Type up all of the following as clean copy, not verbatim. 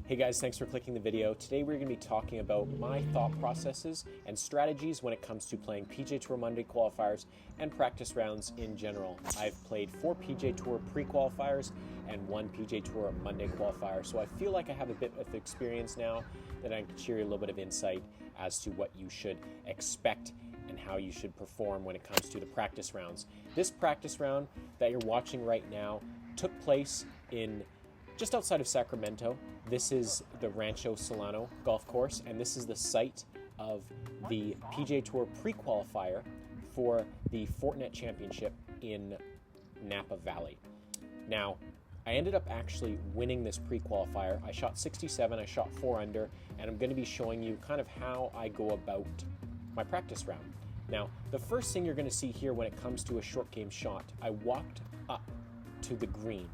Hey guys, thanks for clicking the video. Today we're going to be talking about my thought processes and strategies when it comes to playing PGA Tour Monday qualifiers and practice rounds in general. I've played 4 PGA Tour pre-qualifiers and 1 PGA Tour Monday qualifier, so I feel like I have a bit of experience now that I can share you a little bit of insight as to what you should expect and how you should perform when it comes to the practice rounds. This practice round that you're watching right now took place in just outside of Sacramento. This is the Rancho Solano golf course, and this is the site of the PGA Tour pre-qualifier for the Fortinet Championship in Napa Valley. Now, I ended up actually winning this pre-qualifier. I shot 67, I shot 4 under, and I'm going to be showing you kind of how I go about my practice round. Now, the first thing you're going to see here when it comes to a short game shot, I walked up to the green.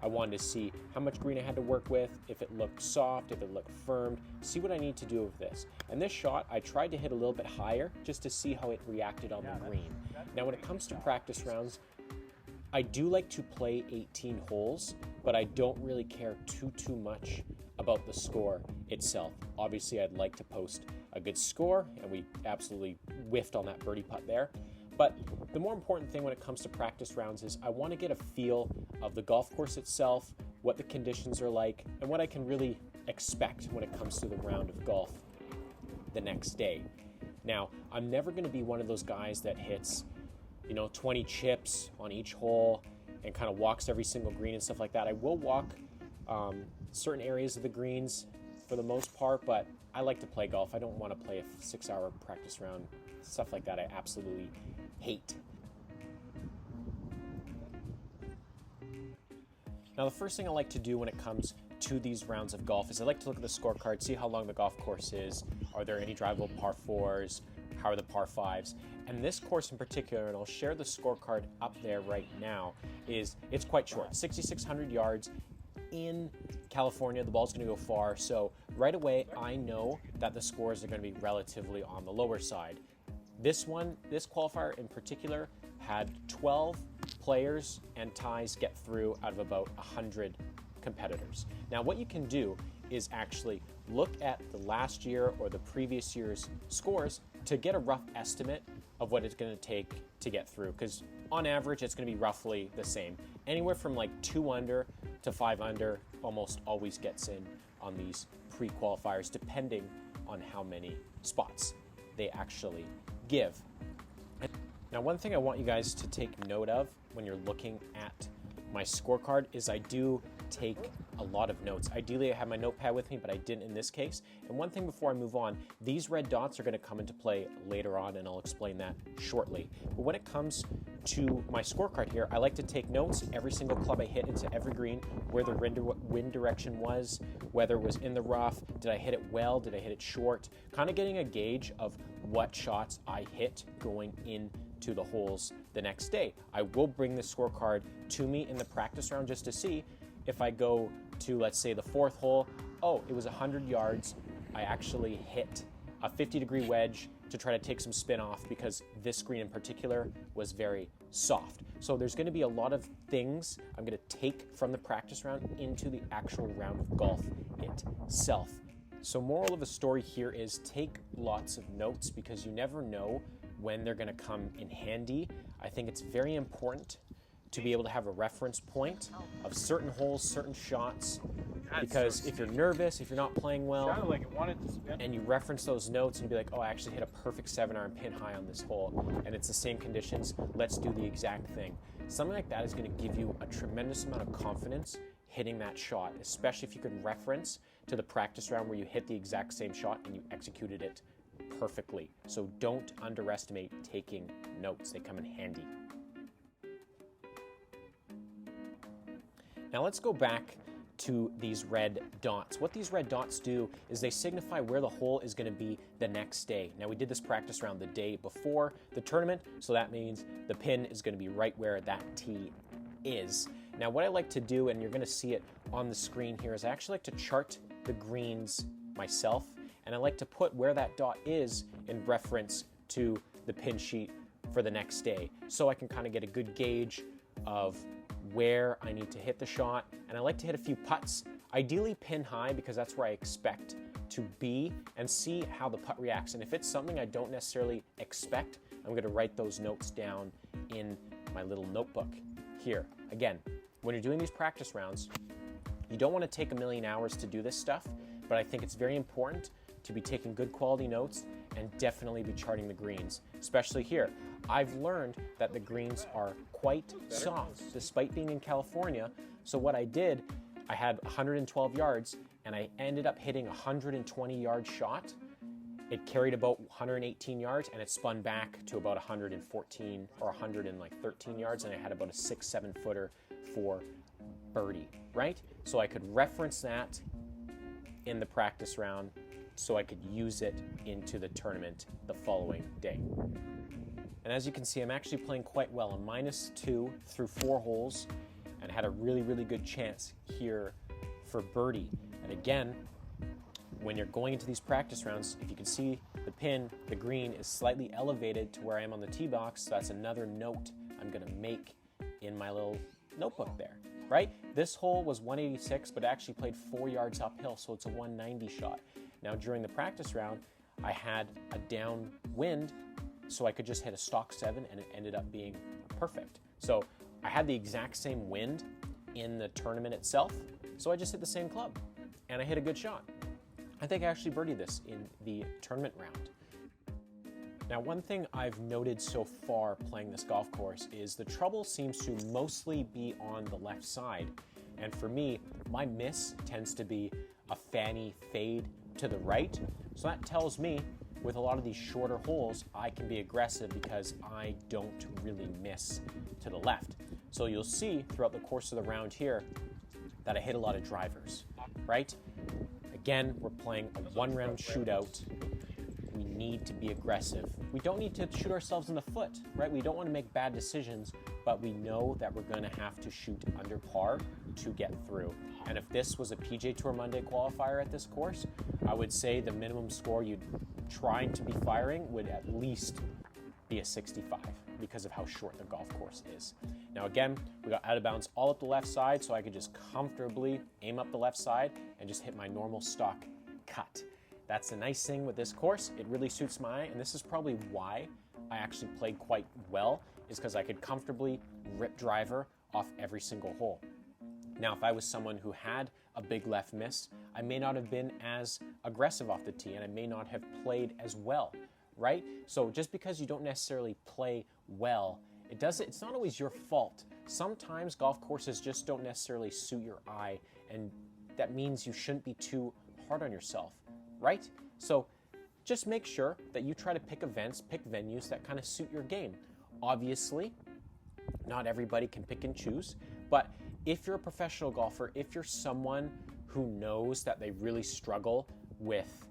I wanted to see how much green I had to work with, if it looked soft, if it looked firm, see what I need to do with this. And this shot, I tried to hit a little bit higher just to see how it reacted on the green. Now, when it comes to practice rounds, I do like to play 18 holes, but I don't really care too much about the score itself. Obviously, I'd like to post a good score, and we absolutely whiffed on that birdie putt there. But the more important thing when it comes to practice rounds is I want to get a feel of the golf course itself, what the conditions are like, and what I can really expect when it comes to the round of golf the next day. Now, I'm never going to be one of those guys that hits 20 chips on each hole and kind of walks every single green and stuff like that. I will walk certain areas of the greens for the most part, but I like to play golf. I don't want to play a 6-hour practice round, stuff like that. I absolutely hate. Now, the first thing I like to do when it comes to these rounds of golf is I like to look at the scorecard, see how long the golf course is. Are there any drivable par 4s? How are the par 5s? And this course in particular, and I'll share the scorecard up there right now, it's quite short, 6,600 yards. In California, the ball's going to go far, so right away I know that the scores are going to be relatively on the lower side. This qualifier in particular, had 12 players and ties get through out of about 100 competitors. Now, what you can do is actually look at the last year or the previous year's scores to get a rough estimate of what it's going to take to get through, because on average it's going to be roughly the same. Anywhere from like 2 under to 5 under almost always gets in on these pre-qualifiers, depending on how many spots they actually give. Now, one thing I want you guys to take note of when you're looking at my scorecard is I do take a lot of notes. Ideally, I have my notepad with me, but I didn't in this case. And one thing before I move on, these red dots are going to come into play later on, and I'll explain that shortly. But when it comes to my scorecard here, I like to take notes. Every single club I hit into every green, where the wind direction was, whether it was in the rough, did I hit it well, did I hit it short, kind of getting a gauge of what shots I hit going into the holes the next day. I will bring the scorecard to me in the practice round just to see if I go to, let's say, the 4th hole. Oh, it was 100 yards. I actually hit a 50-degree wedge to try to take some spin off because this green in particular was very soft. So there's going to be a lot of things I'm going to take from the practice round into the actual round of golf itself. So moral of the story here is take lots of notes because you never know when they're going to come in handy. I think it's very important to be able to have a reference point of certain holes, certain shots, because if you're nervous, if you're not playing well, and you reference those notes and you be like, oh, I actually hit a perfect 7-iron pin high on this hole, and it's the same conditions, let's do the exact thing. Something like that is going to give you a tremendous amount of confidence hitting that shot, especially if you can reference to the practice round where you hit the exact same shot and you executed it perfectly. So don't underestimate taking notes. They come in handy. Now let's go back to these red dots. What these red dots do is they signify where the hole is going to be the next day. Now, we did this practice round the day before the tournament, so that means the pin is going to be right where that tee is. Now, what I like to do, and you're going to see it on the screen here, is I actually like to chart the greens myself, and I like to put where that dot is in reference to the pin sheet for the next day, so I can kind of get a good gauge of where I need to hit the shot. And I like to hit a few putts Ideally pin high because that's where I expect to be, and see how the putt reacts. And if it's something I don't necessarily expect, I'm going to write those notes down in my little notebook here. Again, when you're doing these practice rounds, you don't want to take a million hours to do this stuff, but I think it's very important to be taking good quality notes and definitely be charting the greens, especially here. I've learned that the greens are quite soft despite being in California. So what I did, I had 112 yards and I ended up hitting a 120-yard shot. It carried about 118 yards and it spun back to about 114 or 113 yards, and I had about a 6-7 footer for birdie, right? So I could reference that in the practice round so I could use it into the tournament the following day. And as you can see, I'm actually playing quite well. I'm -2 through 4 holes and had a really, really good chance here for birdie. And again, when you're going into these practice rounds, if you can see the pin, the green is slightly elevated to where I am on the tee box. So that's another note I'm gonna make in my little notebook there, right? This hole was 186, but actually played 4 yards uphill, so it's a 190 shot. Now during the practice round, I had a downwind, so I could just hit a stock 7 and it ended up being perfect. So I had the exact same wind in the tournament itself, so I just hit the same club and I hit a good shot. I think I actually birdied this in the tournament round. Now, one thing I've noted so far playing this golf course is the trouble seems to mostly be on the left side. And for me, my miss tends to be a fanny fade to the right. So that tells me with a lot of these shorter holes, I can be aggressive because I don't really miss to the left. So you'll see throughout the course of the round here that I hit a lot of drivers, right? Again, we're playing a 1-round shootout. We need to be aggressive. We don't need to shoot ourselves in the foot, right? We don't want to make bad decisions, but we know that we're going to have to shoot under par to get through. And if this was a PGA Tour Monday qualifier at this course, I would say the minimum score you'd trying to be firing would at least be a 65 because of how short the golf course is. Now again, we got out of bounds all up the left side, so I could just comfortably aim up the left side and just hit my normal stock cut. That's the nice thing with this course. It really suits my eye, and this is probably why I actually played quite well, is because I could comfortably rip driver off every single hole. Now, if I was someone who had a big left miss, I may not have been as aggressive off the tee, and I may not have played as well, right? So just because you don't necessarily play well, it's not always your fault. Sometimes golf courses just don't necessarily suit your eye, and that means you shouldn't be too hard on yourself, right? So just make sure that you try to pick events, pick venues that kind of suit your game. Obviously, not everybody can pick and choose, but if you're a professional golfer, if you're someone who knows that they really struggle with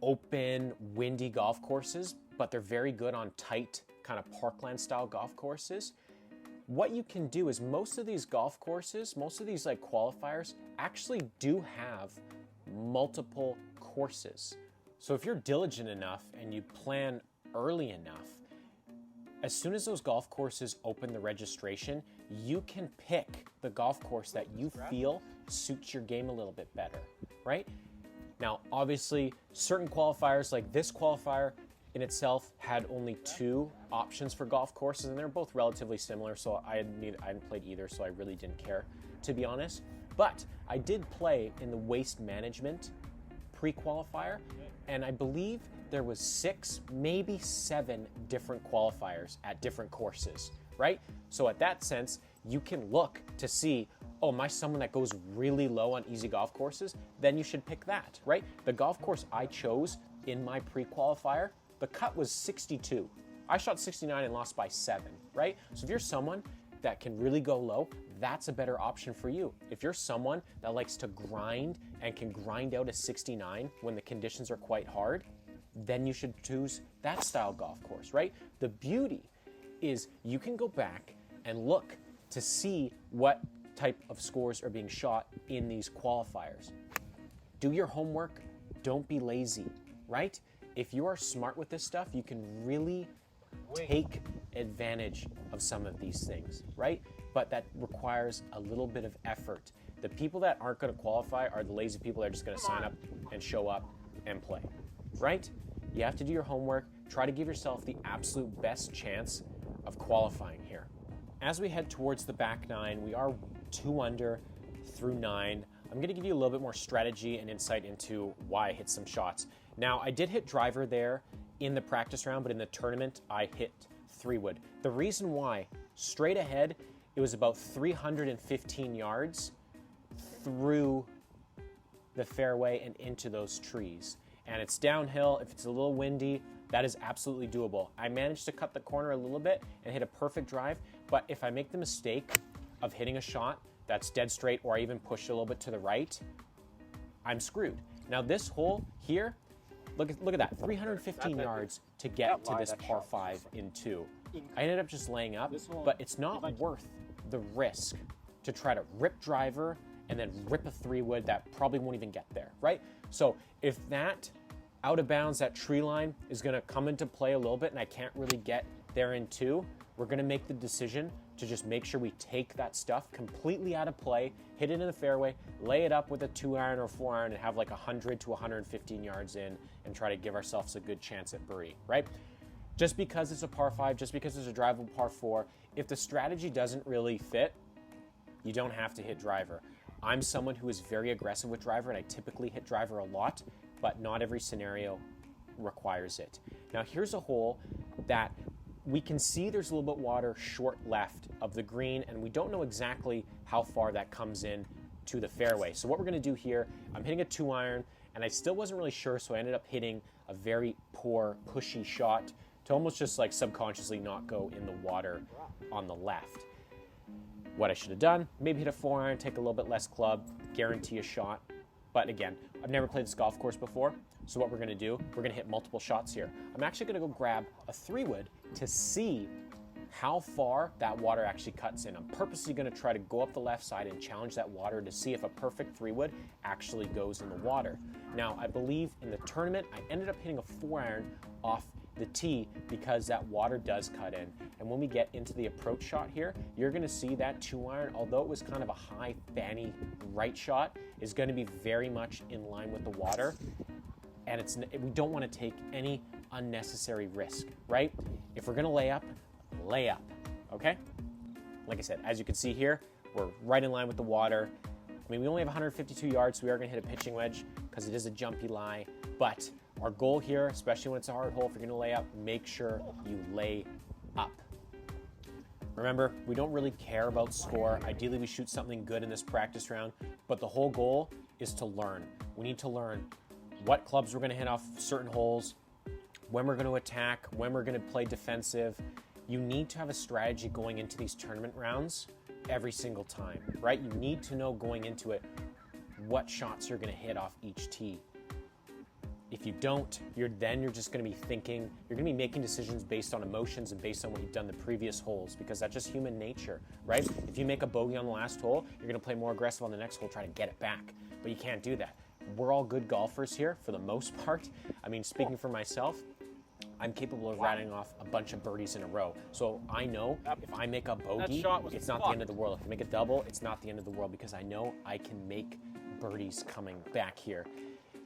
open, windy golf courses, but they're very good on tight, kind of parkland style golf courses, what you can do is most of these golf courses, most of these like qualifiers actually do have multiple courses. So if you're diligent enough and you plan early enough, as soon as those golf courses open the registration, you can pick the golf course that you feel suits your game a little bit better, right? Now, obviously, certain qualifiers, like this qualifier in itself, had only 2 options for golf courses, and they're both relatively similar, so I hadn't played either, so I really didn't care, to be honest. But I did play in the waste management pre-qualifier, and I believe there was 6, maybe 7 different qualifiers at different courses, right? So at that sense, you can look to see, oh, am I someone that goes really low on easy golf courses? Then you should pick that, right? The golf course I chose in my pre-qualifier, the cut was 62. I shot 69 and lost by 7, right? So if you're someone that can really go low, that's a better option for you. If you're someone that likes to grind and can grind out a 69 when the conditions are quite hard, then you should choose that style golf course, right? The beauty is you can go back and look to see what type of scores are being shot in these qualifiers. Do your homework, don't be lazy, right? If you are smart with this stuff, you can really take advantage of some of these things, right? But that requires a little bit of effort The people that aren't going to qualify are the lazy people that are just going to sign up and show up and play, right? You have to do your homework. Try to give yourself the absolute best chance of qualifying here. As we head towards the back nine, we are 2 under through 9. I'm going to give you a little bit more strategy and insight into why I hit some shots. Now, I did hit driver there in the practice round, but in the tournament, I hit 3-wood. The reason why, straight ahead, it was about 315 yards through the fairway and into those trees. And it's downhill. If it's a little windy, that is absolutely doable. I managed to cut the corner a little bit and hit a perfect drive, but if I make the mistake of hitting a shot that's dead straight, or I even push a little bit to the right, I'm screwed. Now this hole here, look at that, 315 yards to get to this par 5 in 2. I ended up just laying up, but it's not worth the risk to try to rip driver and then rip a 3-wood that probably won't even get there, right? So if that out of bounds, that tree line is going to come into play a little bit and I can't really get there in 2, we're going to make the decision to just make sure we take that stuff completely out of play, hit it in the fairway, lay it up with a 2-iron or 4-iron and have like 100 to 115 yards in and try to give ourselves a good chance at birdie, right? Just because it's a par 5, just because it's a drivable par 4, if the strategy doesn't really fit, you don't have to hit driver. I'm someone who is very aggressive with driver and I typically hit driver a lot, but not every scenario requires it. Now here's a hole that we can see there's a little bit water short left of the green and we don't know exactly how far that comes in to the fairway. So what we're going to do here, I'm hitting a 2-iron and I still wasn't really sure, so I ended up hitting a very poor pushy shot to almost just like subconsciously not go in the water on the left. What I should have done, maybe hit a 4-iron, take a little bit less club, guarantee a shot. But again, I've never played this golf course before, so what we're going to do, we're going to hit multiple shots here. I'm actually going to go grab a 3-wood to see how far that water actually cuts in. I'm purposely going to try to go up the left side and challenge that water to see if a perfect 3-wood actually goes in the water. Now, I believe in the tournament, I ended up hitting a 4-iron off the tee because that water does cut in. And when we get into the approach shot here, you're going to see that 2-iron, although it was kind of a high fanny right shot, is going to be very much in line with the water. And we don't want to take any unnecessary risk, right? If we're going to lay up, okay? Like I said, as you can see here, we're right in line with the water. I mean, we only have 152 yards, so we are going to hit a pitching wedge because it is a jumpy lie, but our goal here, especially when it's a hard hole, if you're going to lay up, make sure you lay up. Remember, we don't really care about score. Ideally, we shoot something good in this practice round, but the whole goal is to learn. We need to learn what clubs we're going to hit off certain holes, when we're going to attack, when we're going to play defensive. You need to have a strategy going into these tournament rounds every single time, right? You need to know going into it what shots you're going to hit off each tee. If you don't, you're just going to be thinking, you're going to be making decisions based on emotions and based on what you've done the previous holes, because that's just human nature, right? If you make a bogey on the last hole, you're going to play more aggressive on the next hole, trying to get it back, but you can't do that. We're all good golfers here for the most part. I mean, speaking for myself, I'm capable of rattling off a bunch of birdies in a row. So I know if I make a bogey, it's not the end of the world. If I make a double, it's not the end of the world, because I know I can make birdies coming back here.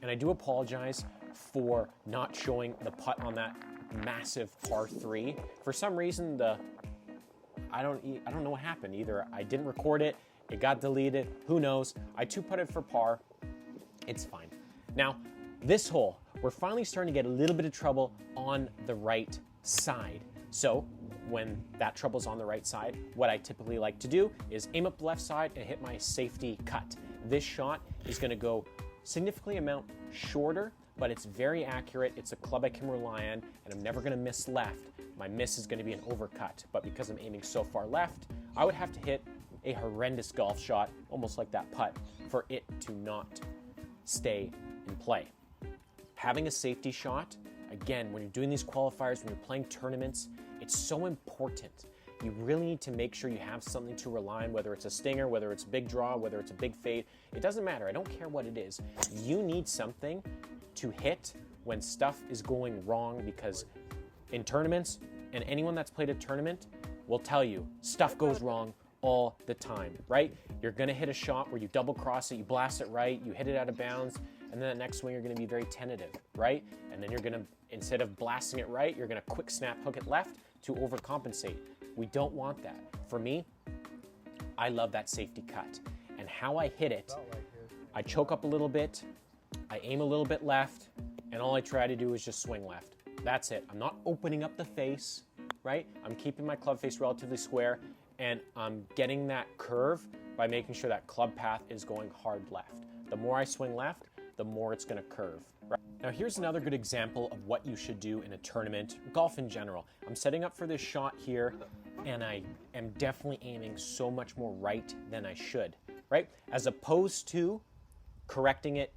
And I do apologize for not showing the putt on that massive par 3. For some reason, I don't know what happened. Either I didn't record it, it got deleted, who knows. I 2-putted for par. It's fine. Now, this hole, we're finally starting to get a little bit of trouble on the right side. So when that trouble's on the right side, what I typically like to do is aim up the left side and hit my safety cut. This shot is going to go significantly amount shorter, but it's very accurate. It's a club I can rely on, and I'm never going to miss left. My miss is going to be an overcut, but because I'm aiming so far left, I would have to hit a horrendous golf shot, almost like that putt, for it to not stay in play. Having a safety shot, again, when you're doing these qualifiers, when you're playing tournaments, it's so important. You really need to make sure you have something to rely on, whether it's a stinger, whether it's a big draw, whether it's a big fade. It doesn't matter. I don't care what it is. You need something to hit when stuff is going wrong, because in tournaments, and anyone that's played a tournament will tell you, stuff goes wrong all the time, right? You're gonna hit a shot where you double cross it, you blast it right, you hit it out of bounds, and then the next swing you're gonna be very tentative, right? And then you're gonna, instead of blasting it right, you're gonna quick snap hook it left to overcompensate. We don't want that. For me, I love that safety cut. And how I hit it, I choke up a little bit, I aim a little bit left, and all I try to do is just swing left. That's it. I'm not opening up the face, right? I'm keeping my club face relatively square, and I'm getting that curve by making sure that club path is going hard left. The more I swing left, the more it's gonna curve. Right? Now here's another good example of what you should do in a tournament, golf in general. I'm setting up for this shot here, and I am definitely aiming so much more right than I should, right? As opposed to correcting it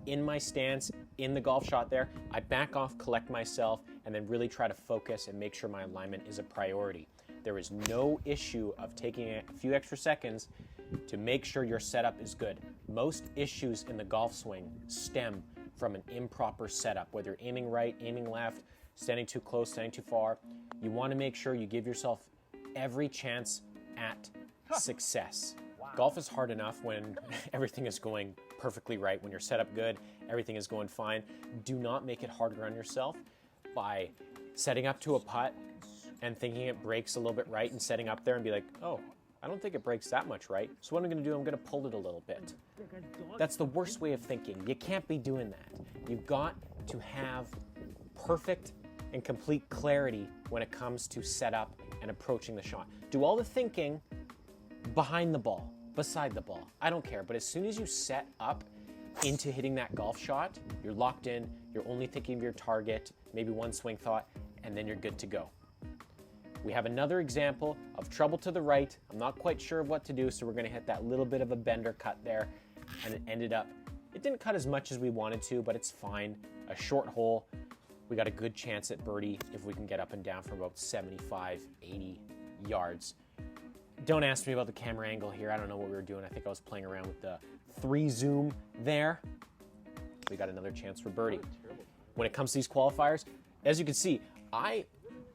in my stance, in the golf shot there, I back off, collect myself, and then really try to focus and make sure my alignment is a priority. There is no issue of taking a few extra seconds to make sure your setup is good. Most issues in the golf swing stem from an improper setup, whether you're aiming right, aiming left, standing too close, standing too far. You want to make sure you give yourself every chance at success. Golf is hard enough when everything is going perfectly right, when you're set up good, everything is going fine. Do not make it harder on yourself by setting up to a putt and thinking it breaks a little bit right and setting up there and be like, oh, I don't think it breaks that much right. So what I'm gonna do, I'm gonna pull it a little bit. That's the worst way of thinking. You can't be doing that. You've got to have perfect and complete clarity when it comes to setup and approaching the shot. Do all the thinking behind the ball, beside the ball. I don't care, but as soon as you set up into hitting that golf shot, you're locked in, you're only thinking of your target, maybe one swing thought, and then you're good to go. We have another example of trouble to the right. I'm not quite sure of what to do, so we're gonna hit that little bit of a bender cut there, and it ended up, it didn't cut as much as we wanted to, but it's fine. A short hole, we got a good chance at birdie if we can get up and down for about 75, 80 yards. Don't ask me about the camera angle here. I don't know what we were doing. I think I was playing around with the 3 zoom there. We got another chance for birdie. When it comes to these qualifiers, as you can see,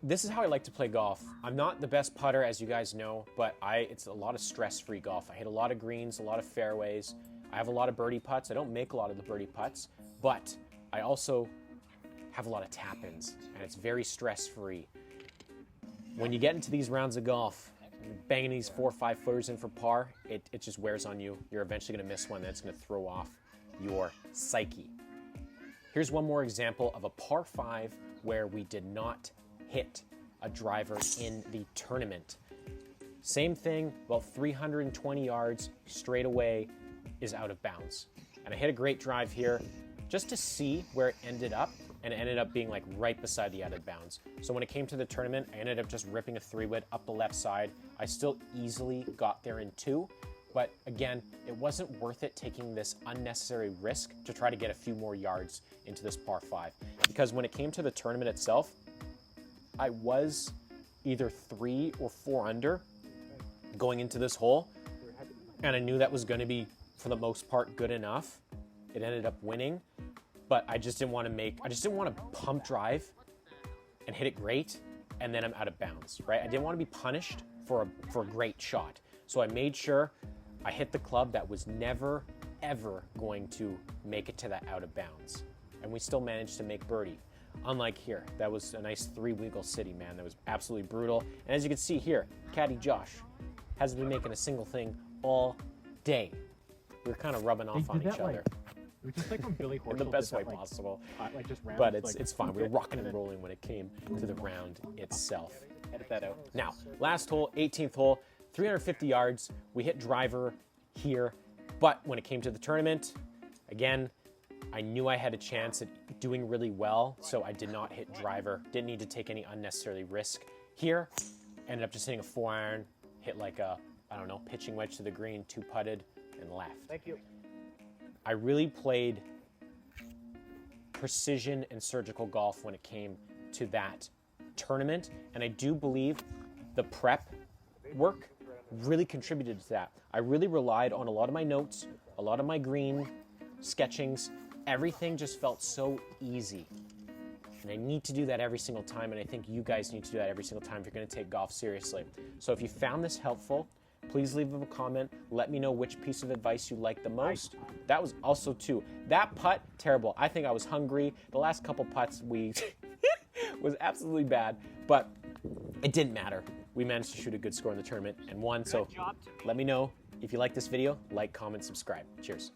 this is how I like to play golf. I'm not the best putter, as you guys know, but it's a lot of stress-free golf. I hit a lot of greens, a lot of fairways. I have a lot of birdie putts. I don't make a lot of the birdie putts, but I also have a lot of tap-ins, and it's very stress-free. When you get into these rounds of golf, banging these 4 or 5 footers in for par, it just wears on you. You're eventually gonna miss one that's gonna throw off your psyche. Here's one more example of a par 5 where we did not hit a driver in the tournament. Same thing, about 320 yards straight away is out of bounds. And I hit a great drive here just to see where it ended up, and it ended up being like right beside the out of bounds. So when it came to the tournament, I ended up just ripping a 3-wood up the left side. I still easily got there in 2, but again, it wasn't worth it taking this unnecessary risk to try to get a few more yards into this par 5. Because when it came to the tournament itself, I was either 3 or 4 under going into this hole, and I knew that was going to be, for the most part, good enough. It ended up winning, but I just didn't want to pump drive and hit it great, and then I'm out of bounds, right? I didn't want to be punished for a great shot. So I made sure I hit the club that was never, ever going to make it to that out of bounds. And we still managed to make birdie. Unlike here, that was a nice 3-wiggle city, man. That was absolutely brutal. And as you can see here, Caddy Josh hasn't been making a single thing all day. We were kind of rubbing off on each other. It was just like when Billy Horschel in the best way possible. Just rounds, but it's fine. We were rocking and rolling when it came to the round itself. Edit that out. Now, last hole, 18th hole, 350 yards. We hit driver here, but when it came to the tournament, again, I knew I had a chance at doing really well, so I did not hit driver. Didn't need to take any unnecessary risk here. Ended up just hitting a 4-iron, hit like a, I don't know, pitching wedge to the green, 2-putted, and left. Thank you. I really played precision and surgical golf when it came to that tournament, and I do believe the prep work really contributed to that. I really relied on a lot of my notes, a lot of my green sketchings. Everything just felt so easy. And I need to do that every single time, and I think you guys need to do that every single time if you're going to take golf seriously. So if you found this helpful, Please leave a comment. Let me know which piece of advice you liked the most. That was also too. That putt, terrible. I think I was hungry. The last couple putts we was absolutely bad, but it didn't matter. We managed to shoot a good score in the tournament and won. So let me know if you like this video. Like, comment, subscribe. Cheers.